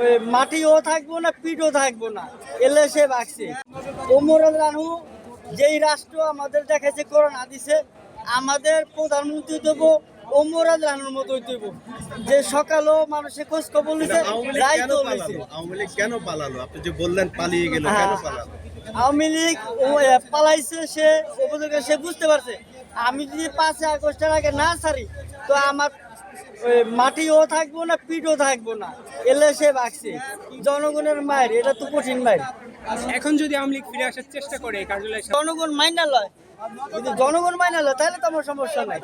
ওই মাটিও থাকবো না, পিঠও থাকবো না, এলে সে বাঁচছে। ওমর রানু যেই রাষ্ট্র আমাদের দেখাচ্ছে করোনা দিছে, আমাদের প্রধানমন্ত্রী দেবো ওমর রানুর মতোই দেবো, যে সকালও মানুষের খোঁজ খবর নিছে, রাইতো নিছে। আওয়ামী লীগ কেন পালালো? আপনি যে বললেন পালিয়ে গেল, কেন পালালো? আওয়ামী লীগ পালাইছে, সে উপযোগে সে বুঝতে পারছে আমি যদি 5 আগস্টের আগে না ছাড়ি তো আমার ওই মাটিও থাকবো না, পিঠও থাকবো না, এলে সে বাঁচছে। জনগণের মায়ের এটা তো কঠিন মায়ের। এখন যদি আওয়ামী লীগ ফিরে আসার চেষ্টা করে কার্যালয়ে, জনগণ মাইনা লয়, যদি জনগণ মাইনা লয় তাহলে তো আমার সমস্যা নাই।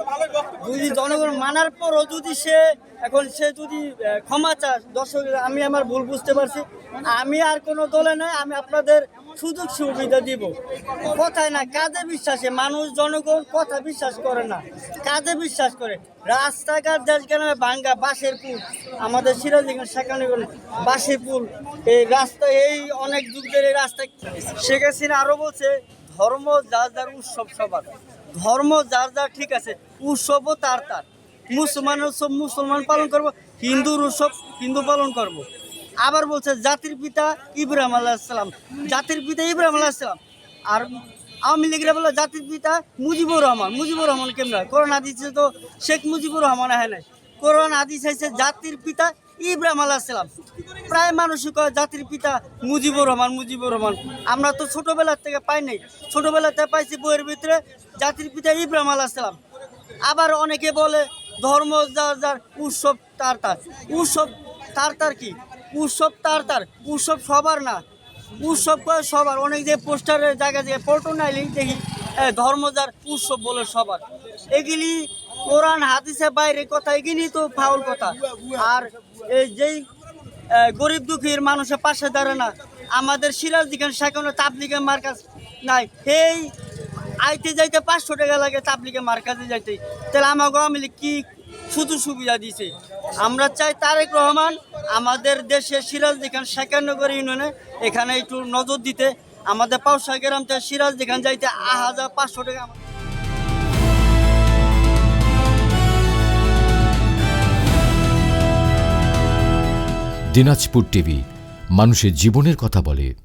যদি জনগণ মানার পরও যদি সে যদি ক্ষমা চায়, দর্শক আমি আমার ভুল বুঝতে পারছি, আমি আর কোনো দলে নয়, আমি আপনাদের সুযোগ সুবিধা দিব। কথায় না, কাজে বিশ্বাসে মানুষ, জনগণ কথা বিশ্বাস করে না, কাজে বিশ্বাস করে। রাস্তাঘাট দেশ গ্রামে ভাঙ্গা, বাঁশের পুল, আমাদের সিরাজগঞ্জ সেখানে বাঁশের পুল, এই রাস্তা এই অনেক যুগ ধরে এই রাস্তা। শেখ হাসিনা আরও বলছে ধর্ম যার যার, উৎসব সবার। ধর্ম যার যার, ঠিক আছে, উৎসবও তার তার। মুসলমানের উৎসব মুসলমান পালন করব, হিন্দুর উৎসব হিন্দু পালন করব। আবার বলছে জাতির পিতা ইব্রাহিম আলাইহিসসালাম, জাতির পিতা ইব্রাহিম আলাইহিসসালাম। আর আওয়ামী লীগরা বলে জাতির পিতা মুজিবুর রহমান। মুজিবুর রহমান কেমন? কোরআন হাদিসে তো শেখ মুজিবুর রহমান হয় নাই, কোরআন হাদিস হয়েছে জাতির পিতা ইব্রাহিম আলাইহিসসালাম। প্রায় মানুষই কয় জাতির পিতা মুজিবুর রহমান, মুজিবুর রহমান। আমরা তো ছোটবেলার থেকে পাই নাই, ছোটবেলাতে পাইছি বইয়ের ভিতরে জাতির পিতা ইব্রাহিম আলাইহিসসালাম। আবার অনেকে বলে ধর্ম যার যার, উৎসব তার তার। উৎসব তার তার কি? উৎসব তার তার, উৎসব সবার না, উৎসব করে সবার। অনেক যে পোস্টারের জায়গা থেকে পল্টন আইলি দেখি ধর্ম যার, উৎসব বলে সবার। এগুলি কোরআন হাদিসের বাইরে কথা, এগুলি তো ফাউল কথা। আর এই যেই গরিব দুঃখীর মানুষের পাশে দাঁড়ায় না, আমাদের সিরাজগঞ্জ সেখানে তাবলিগের মার্কাজ নাই, এই আইতে যাইতে 500 টাকা লাগে তাবলিগের মার্কাজে যাইতে। তাহলে আমাকে আওয়ামী লীগ কি শুধু সুবিধা দিছে? আমরা চাই তারেক রহমান আমাদের দেশে সিরাজগঞ্জ শেখানগর ইউনিয়নে এখানে একটু নজর দিতে। আমাদের পাউসা গ্রাম থেকে সিরাজগঞ্জ যাইতে 1500 টাকা। দিনাজপুর টিভি, মানুষের জীবনের কথা বলে।